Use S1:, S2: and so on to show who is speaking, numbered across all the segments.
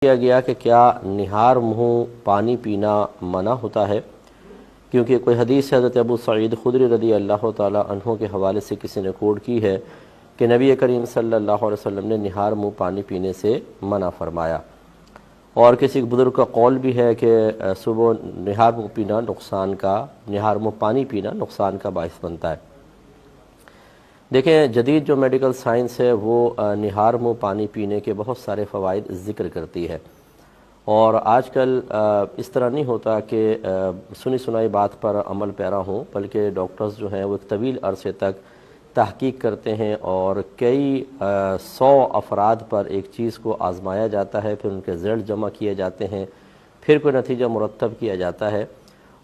S1: کیا گیا کہ کیا نہار منہ پانی پینا منع ہوتا ہے، کیونکہ کوئی حدیث حضرت ابو سعید خدری رضی اللہ تعالی عنہ کے حوالے سے کسی نے کوٹ کی ہے کہ نبی کریم صلی اللہ علیہ وسلم نے نہار منہ پانی پینے سے منع فرمایا، اور کسی بزرگ کا قول بھی ہے کہ صبح نہار منہ پینا نہار منہ پانی پینا نقصان کا باعث بنتا ہے۔ دیکھیں، جدید جو میڈیکل سائنس ہے وہ نہار منہ پانی پینے کے بہت سارے فوائد ذکر کرتی ہے، اور آج کل اس طرح نہیں ہوتا کہ سنی سنائی بات پر عمل پیرا ہوں، بلکہ ڈاکٹرز جو ہیں وہ ایک طویل عرصے تک تحقیق کرتے ہیں اور کئی 100 افراد پر ایک چیز کو آزمایا جاتا ہے، پھر ان کے رزلٹ جمع کیے جاتے ہیں، پھر کوئی نتیجہ مرتب کیا جاتا ہے،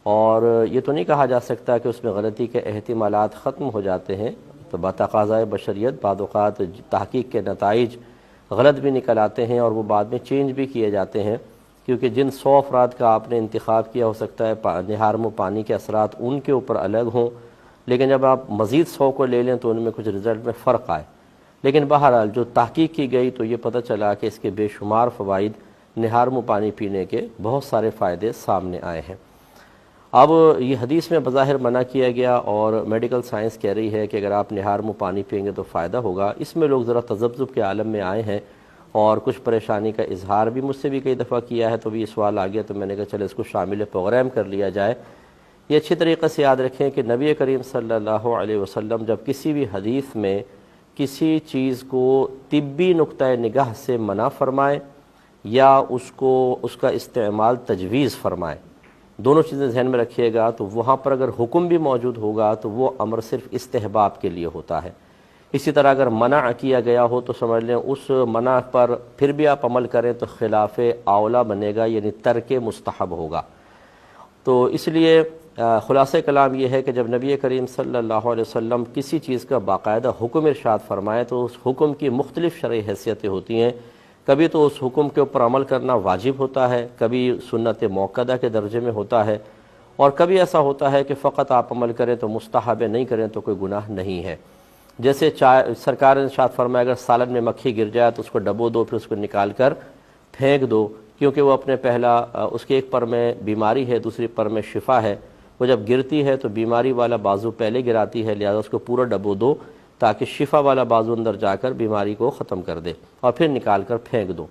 S1: اور یہ تو نہیں کہا جا سکتا کہ اس میں غلطی کے احتمالات ختم ہو جاتے ہیں۔ تو بتقاضۂ بشریت بعض اوقات تحقیق کے نتائج غلط بھی نکل آتے ہیں اور وہ بعد میں چینج بھی کیے جاتے ہیں، کیونکہ جن 100 افراد کا آپ نے انتخاب کیا، ہو سکتا ہے نہار منہ پانی کے اثرات ان کے اوپر الگ ہوں، لیکن جب آپ مزید 100 کو لے لیں تو ان میں کچھ رزلٹ میں فرق آئے۔ لیکن بہرحال جو تحقیق کی گئی تو یہ پتہ چلا کہ اس کے بے شمار فوائد، نہار منہ پانی پینے کے بہت سارے فائدے سامنے آئے ہیں۔ اب یہ حدیث میں بظاہر منع کیا گیا اور میڈیکل سائنس کہہ رہی ہے کہ اگر آپ نہار منہ پانی پئیں گے تو فائدہ ہوگا، اس میں لوگ ذرا تذبذب کے عالم میں آئے ہیں اور کچھ پریشانی کا اظہار بھی مجھ سے بھی کئی دفعہ کیا ہے، تو بھی یہ سوال آ گیا تو میں نے کہا چلے اس کو شامل پروگرام کر لیا جائے۔ یہ اچھی طریقے سے یاد رکھیں کہ نبی کریم صلی اللہ علیہ وسلم جب کسی بھی حدیث میں کسی چیز کو طبی نقطۂ نگاہ سے منع فرمائیں یا اس کا استعمال تجویز فرمائیں، دونوں چیزیں ذہن میں رکھیے گا، تو وہاں پر اگر حکم بھی موجود ہوگا تو وہ امر صرف استحباب کے لیے ہوتا ہے۔ اسی طرح اگر منع کیا گیا ہو تو سمجھ لیں اس منع پر پھر بھی آپ عمل کریں تو خلاف اولا بنے گا، یعنی ترک مستحب ہوگا۔ تو اس لیے خلاصہ کلام یہ ہے کہ جب نبی کریم صلی اللہ علیہ وسلم کسی چیز کا باقاعدہ حکم ارشاد فرمائے تو اس حکم کی مختلف شرعی حیثیتیں ہوتی ہیں، کبھی تو اس حکم کے اوپر عمل کرنا واجب ہوتا ہے، کبھی سنت موقدہ کے درجے میں ہوتا ہے، اور کبھی ایسا ہوتا ہے کہ فقط آپ عمل کریں تو مستحب ہے، نہیں کریں تو کوئی گناہ نہیں ہے۔ جیسے سرکار نے ارشاد فرمایا اگر سالن میں مکھی گر جائے تو اس کو ڈبو دو، پھر اس کو نکال کر پھینک دو، کیونکہ وہ اپنے اس کے ایک پر میں بیماری ہے، دوسری پر میں شفا ہے، وہ جب گرتی ہے تو بیماری والا بازو پہلے گراتی ہے، لہذا اس کو پورا ڈبو دو تاکہ شفا والا بازو اندر جا کر بیماری کو ختم کر دے، اور پھر نکال کر پھینک دو۔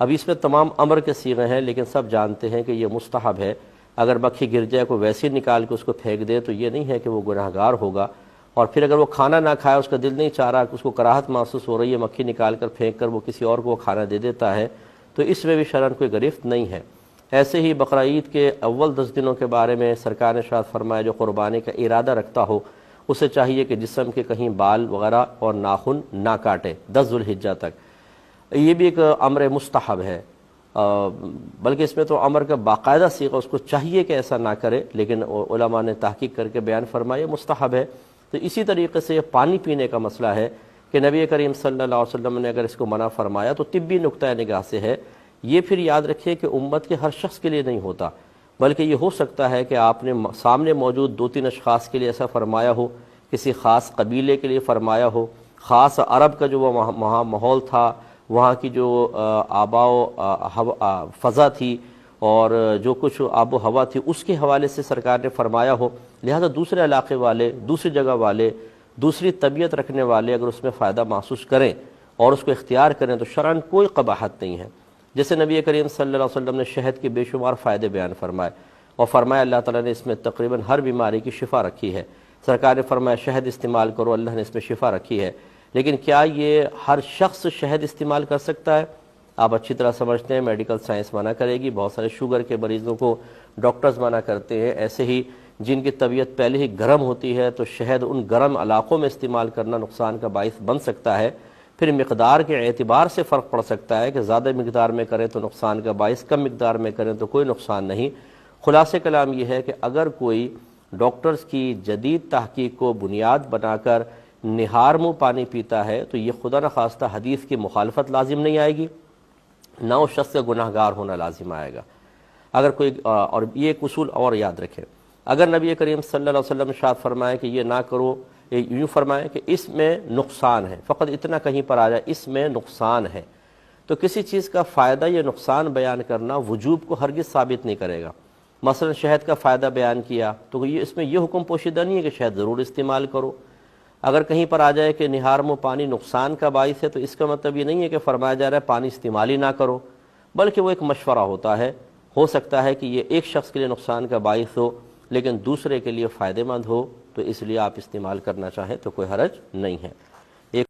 S1: اب اس میں تمام امر کے صیغے ہیں، لیکن سب جانتے ہیں کہ یہ مستحب ہے۔ اگر مکھی گر جائے کو ویسے نکال کے اس کو پھینک دے تو یہ نہیں ہے کہ وہ گناہگار ہوگا، اور پھر اگر وہ کھانا نہ کھائے، اس کا دل نہیں چاہ رہا، اس کو کراہت محسوس ہو رہی ہے، مکھی نکال کر پھینک کر وہ کسی اور کو وہ کھانا دے دیتا ہے، تو اس میں بھی شرعاً کوئی گرفت نہیں ہے۔ ایسے ہی بقرہ عید کے اول 10 دنوں کے بارے میں سرکار نے ارشاد فرمایا جو قربانی کا ارادہ رکھتا ہو اسے چاہیے کہ جسم کے کہیں بال وغیرہ اور ناخن نہ کاٹے 10 ذو الحجہ تک۔ یہ بھی ایک امر مستحب ہے، بلکہ اس میں تو امر کا باقاعدہ صیغہ، اس کو چاہیے کہ ایسا نہ کرے، لیکن علماء نے تحقیق کر کے بیان فرمایا مستحب ہے۔ تو اسی طریقے سے پانی پینے کا مسئلہ ہے کہ نبی کریم صلی اللہ علیہ وسلم نے اگر اس کو منع فرمایا تو طبی نقطۂ نگاہ سے ہے۔ یہ پھر یاد رکھیے کہ امت کے ہر شخص کے لیے نہیں ہوتا، بلکہ یہ ہو سکتا ہے کہ آپ نے سامنے موجود 2-3 اشخاص کے لیے ایسا فرمایا ہو، کسی خاص قبیلے کے لیے فرمایا ہو، خاص عرب کا جو وہاں ماحول تھا، وہاں کی جو آبا و فضا تھی اور جو کچھ آب و ہوا تھی، اس کے حوالے سے سرکار نے فرمایا ہو، لہذا دوسرے علاقے والے، دوسری جگہ والے، دوسری طبیعت رکھنے والے اگر اس میں فائدہ محسوس کریں اور اس کو اختیار کریں تو شرعاً کوئی قباحت نہیں ہے۔ جیسے نبی کریم صلی اللہ علیہ وسلم نے شہد کے بے شمار فائدے بیان فرمائے اور فرمایا اللہ تعالیٰ نے اس میں تقریباً ہر بیماری کی شفا رکھی ہے۔ سرکار نے فرمایا شہد استعمال کرو، اللہ نے اس میں شفا رکھی ہے، لیکن کیا یہ ہر شخص شہد استعمال کر سکتا ہے؟ آپ اچھی طرح سمجھتے ہیں میڈیکل سائنس منع کرے گی، بہت سارے شوگر کے مریضوں کو ڈاکٹرز منع کرتے ہیں، ایسے ہی جن کی طبیعت پہلے ہی گرم ہوتی ہے تو شہد ان گرم علاقوں میں استعمال کرنا نقصان کا باعث بن سکتا ہے۔ پھر مقدار کے اعتبار سے فرق پڑ سکتا ہے کہ زیادہ مقدار میں کریں تو نقصان کا باعث، کم مقدار میں کریں تو کوئی نقصان نہیں۔ خلاصہ کلام یہ ہے کہ اگر کوئی ڈاکٹرز کی جدید تحقیق کو بنیاد بنا کر نہار منہ پانی پیتا ہے تو یہ خدا نخواستہ حدیث کی مخالفت لازم نہیں آئے گی، نہ اس شخص کا گناہ گار ہونا لازم آئے گا۔ اگر کوئی اور یہ ایک اصول اور یاد رکھیں، اگر نبی کریم صلی اللہ علیہ وسلم ارشاد فرمائے کہ یہ نہ کرو، یوں فرمائے کہ اس میں نقصان ہے، فقط اتنا کہیں پر آ جائے اس میں نقصان ہے، تو کسی چیز کا فائدہ یا نقصان بیان کرنا وجوب کو ہرگز ثابت نہیں کرے گا۔ مثلا شہد کا فائدہ بیان کیا تو اس میں یہ حکم پوشیدہ نہیں ہے کہ شہد ضرور استعمال کرو۔ اگر کہیں پر آ جائے کہ نہار منہ پانی نقصان کا باعث ہے تو اس کا مطلب یہ نہیں ہے کہ فرمایا جا رہا ہے پانی استعمال ہی نہ کرو، بلکہ وہ ایک مشورہ ہوتا ہے۔ ہو سکتا ہے کہ یہ ایک شخص کے لیے نقصان کا باعث ہو لیکن دوسرے کے لیے فائدہ مند ہو، تو اس لیے آپ استعمال کرنا چاہیں تو کوئی حرج نہیں ہے۔